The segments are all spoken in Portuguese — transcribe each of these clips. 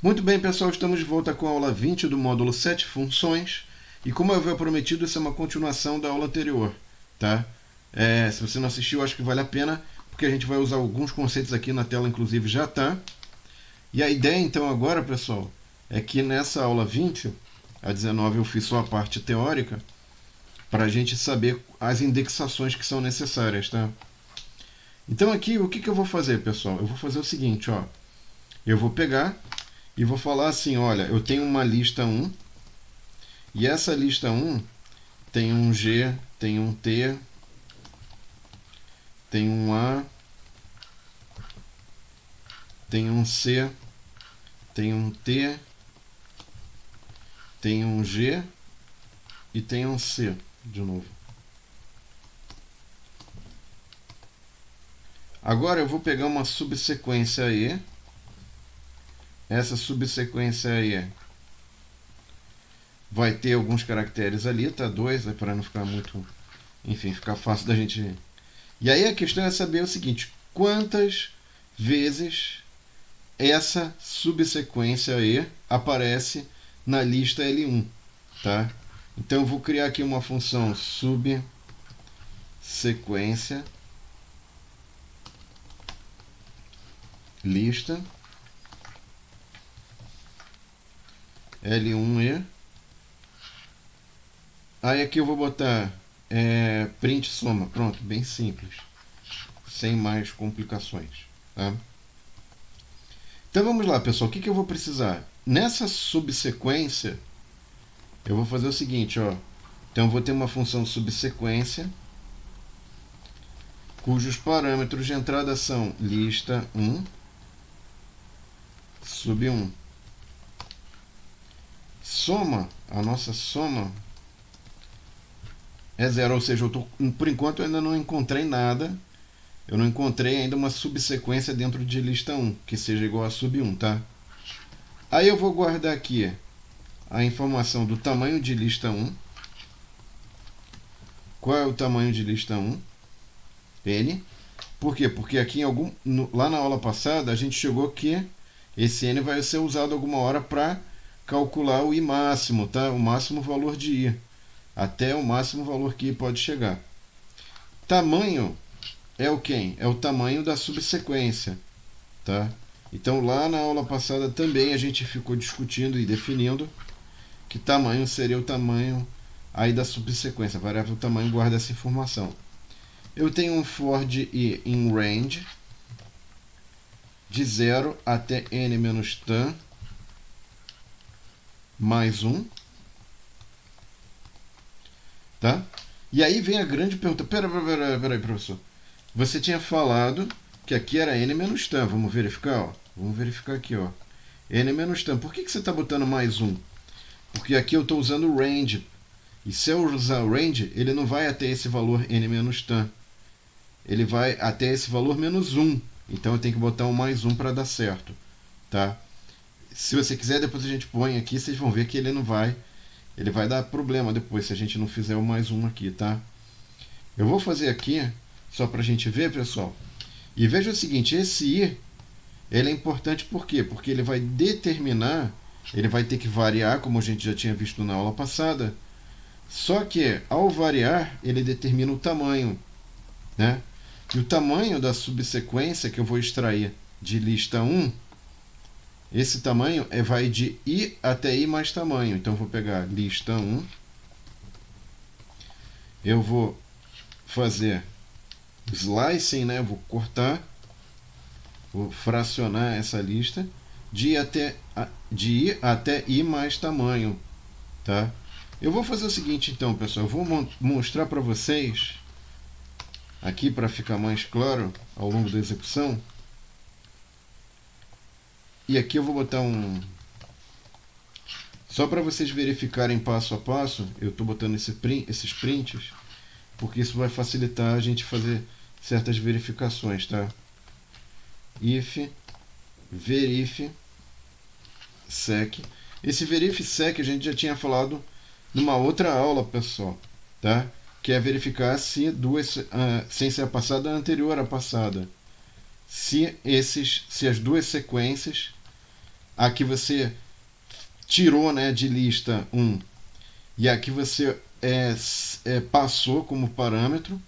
Muito bem, pessoal, estamos de volta com a aula 20 do módulo 7 funções. E como eu havia prometido, isso é uma continuação da aula anterior, tá? Se você não assistiu, acho que vale a pena, porque a gente vai usar alguns conceitos aqui na tela, inclusive já tá. E a ideia, então, agora, pessoal, é que nessa aula 20, a 19 eu fiz só a parte teórica, para a gente saber as indexações que são necessárias, tá? Então aqui, o que eu vou fazer, pessoal? Eu vou fazer o seguinte, ó. Eu vou pegar e vou falar assim, olha, eu tenho uma lista 1, e essa lista 1 tem um G, tem um T, tem um A, tem um C, tem um T, tem um G e tem um C, de novo. Agora eu vou pegar uma subsequência E. Essa subsequência E vai ter alguns caracteres ali, tá? 2, para não ficar muito... Enfim, ficar fácil da gente... E aí a questão é saber o seguinte, quantas vezes essa subsequência E aparece na lista L1, tá? Então eu vou criar aqui uma função subsequência lista L1E. Aí aqui eu vou botar print soma. Pronto, bem simples, sem mais complicações, tá? Então vamos lá, pessoal, o que eu vou precisar? Nessa subsequência, eu vou fazer o seguinte, ó. Então eu vou ter uma função subsequência, cujos parâmetros de entrada são lista 1, sub1. Soma, a nossa soma é 0, ou seja, por enquanto eu ainda não encontrei nada. Eu não encontrei ainda uma subsequência dentro de lista 1, que seja igual a sub1, tá? Aí eu vou guardar aqui a informação do tamanho de lista 1. Qual é o tamanho de lista 1? N. Por quê? Porque aqui lá na aula passada a gente chegou que esse N vai ser usado alguma hora para calcular o I máximo, tá? O máximo valor de I. Até o máximo valor que I pode chegar. Tamanho é o quem? É o tamanho da subsequência, tá? Então lá na aula passada também a gente ficou discutindo e definindo que tamanho seria o tamanho aí da subsequência. A variável tamanho guarda essa informação. Eu tenho um for de I em range de 0 até n menos tan mais 1. Tá? E aí vem a grande pergunta. Peraí, professor. Você tinha falado que aqui era n menos tan. Vamos verificar? Ó. Vamos verificar aqui. Ó. N menos tan. Por que você está botando mais 1? Porque aqui eu estou usando o range. E se eu usar o range, ele não vai até esse valor n menos tan. Ele vai até esse valor menos 1. Então eu tenho que botar um mais 1 para dar certo. Tá? Se você quiser, depois a gente põe aqui. Vocês vão ver que ele não vai... Ele vai dar problema depois se a gente não fizer o mais 1 aqui, tá? Eu vou fazer aqui, só para a gente ver, pessoal. E veja o seguinte, esse I, ele é importante por quê? Porque ele vai determinar, ele vai ter que variar, como a gente já tinha visto na aula passada. Só que, ao variar, ele determina o tamanho, né? E o tamanho da subsequência que eu vou extrair de lista 1, esse tamanho vai de I até I mais tamanho. Então eu vou pegar lista 1. Eu vou fazer slicing, né? Eu vou cortar. Vou fracionar essa lista de I até I mais tamanho. Tá? Eu vou fazer o seguinte então, pessoal. Eu vou mostrar para vocês, aqui para ficar mais claro ao longo da execução. E aqui eu vou botar só para vocês verificarem passo a passo, eu estou botando esses prints, porque isso vai facilitar a gente fazer certas verificações, tá? If, verif, sec. Esse verif sec a gente já tinha falado numa outra aula, pessoal, tá? Que é verificar se sem ser a passada, a anterior à passada. Se as duas sequências a que você tirou, né, de lista 1 e a que você passou como parâmetro,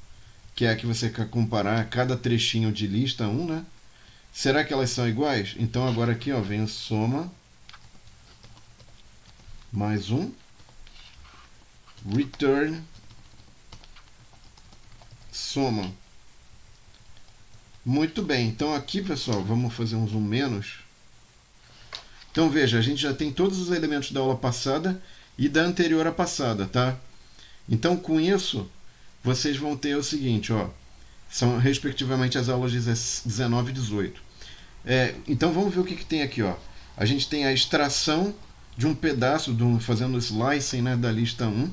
que é a que você quer comparar cada trechinho de lista 1, né? Será que elas são iguais? Então agora aqui, ó, vem o soma mais um return soma. Muito bem, então aqui, pessoal, vamos fazer um zoom menos. Então veja, a gente já tem todos os elementos da aula passada e da anterior à passada, tá? Então com isso, vocês vão ter o seguinte, ó, são respectivamente as aulas 19 e 18. Então vamos ver o que tem aqui, ó. A gente tem a extração de um pedaço, fazendo o slicing, né, da lista 1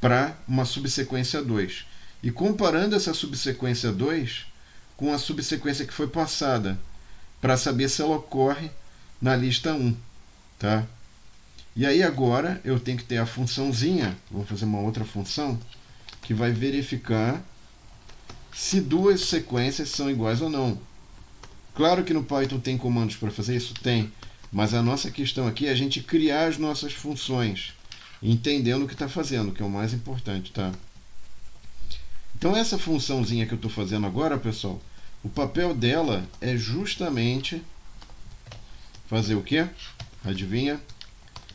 para uma subsequência 2. E comparando essa subsequência 2 com a subsequência que foi passada, para saber se ela ocorre na lista 1. Tá? E aí agora eu tenho que ter a funçãozinha, vou fazer uma outra função, que vai verificar se duas sequências são iguais ou não. Claro que no Python tem comandos para fazer isso? Tem. Mas a nossa questão aqui é a gente criar as nossas funções, entendendo o que está fazendo, que é o mais importante, tá? Então essa funçãozinha que eu estou fazendo agora, pessoal, o papel dela é justamente fazer o quê? Adivinha?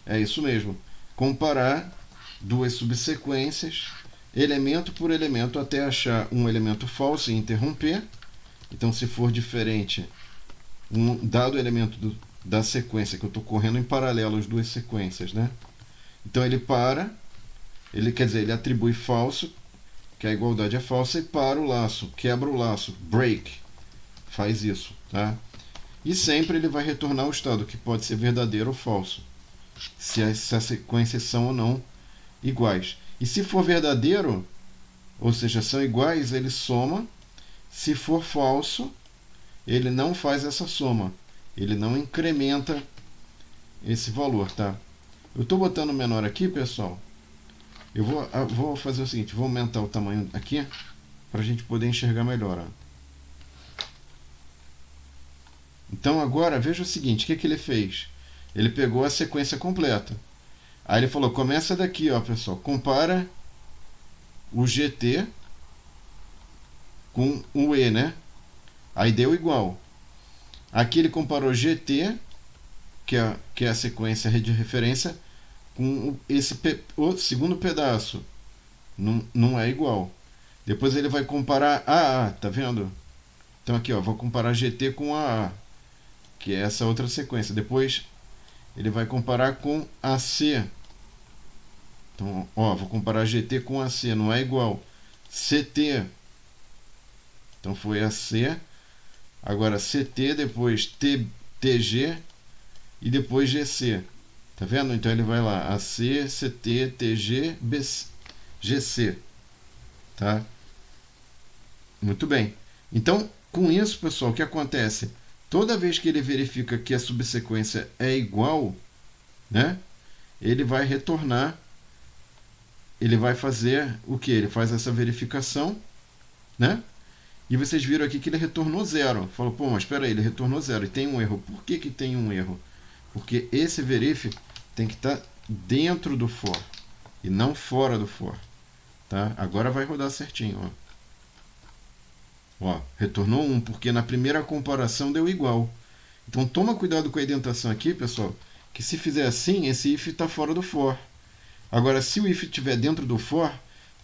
É isso mesmo. Comparar duas subsequências, elemento por elemento, até achar um elemento falso e interromper. Então, se for diferente, um dado elemento da sequência, que eu estou correndo em paralelo as duas sequências, né? Então, ele para, ele atribui falso, que a igualdade é falsa, e para o laço, quebra o laço, break, faz isso, tá? E sempre ele vai retornar o estado, que pode ser verdadeiro ou falso, se as sequências são ou não iguais. E se for verdadeiro, ou seja, são iguais, ele soma. Se for falso, ele não faz essa soma, ele não incrementa esse valor, tá? Eu estou botando menor aqui, pessoal. Eu vou fazer o seguinte, vou aumentar o tamanho aqui para a gente poder enxergar melhor. Ó. Então agora veja o seguinte, o que ele fez? Ele pegou a sequência completa. Aí ele falou, começa daqui, ó, pessoal, compara o GT com o E, né? Aí deu igual. Aqui ele comparou GT, que é a sequência de referência, com o segundo pedaço. Não é igual. Depois ele vai comparar AA, tá vendo? Então aqui, ó, vou comparar GT com AA, que é essa outra sequência. Depois ele vai comparar com AC. Então, ó, vou comparar GT com AC, não é igual. CT. Então foi AC, agora CT, depois TG e depois GC. Tá vendo? Então ele vai lá, AC, CT, TG, GC. Tá? Muito bem. Então, com isso, pessoal, o que acontece? Toda vez que ele verifica que a subsequência é igual, né? Ele vai retornar, ele vai fazer o que? Ele faz essa verificação, né? E vocês viram aqui que ele retornou 0. Falou, pô, mas espera aí, ele retornou 0 e tem um erro. Por que tem um erro? Porque esse verif tem que estar dentro do for e não fora do for. Tá? Agora vai rodar certinho. Ó, retornou 1, porque na primeira comparação deu igual. Então toma cuidado com a indentação aqui, pessoal, que se fizer assim, esse if está fora do for. Agora, se o if estiver dentro do for,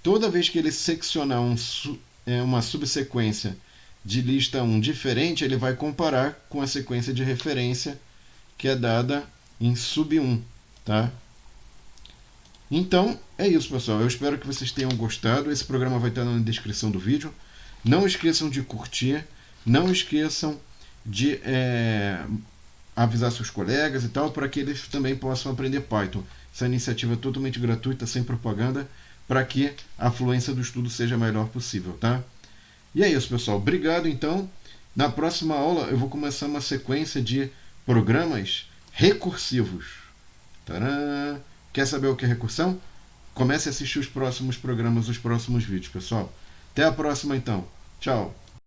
toda vez que ele seccionar uma subsequência de lista 1 diferente, ele vai comparar com a sequência de referência que é dada em sub 1, tá? Então, é isso, pessoal. Eu espero que vocês tenham gostado. Esse programa vai estar na descrição do vídeo. Não esqueçam de curtir, não esqueçam de avisar seus colegas e tal, para que eles também possam aprender Python. Essa iniciativa é totalmente gratuita, sem propaganda, para que a fluência do estudo seja a melhor possível, tá? E é isso, pessoal. Obrigado, então. Na próxima aula eu vou começar uma sequência de programas recursivos. Tcharam! Quer saber o que é recursão? Comece a assistir os próximos programas, os próximos vídeos, pessoal. Até a próxima, então. Tchau!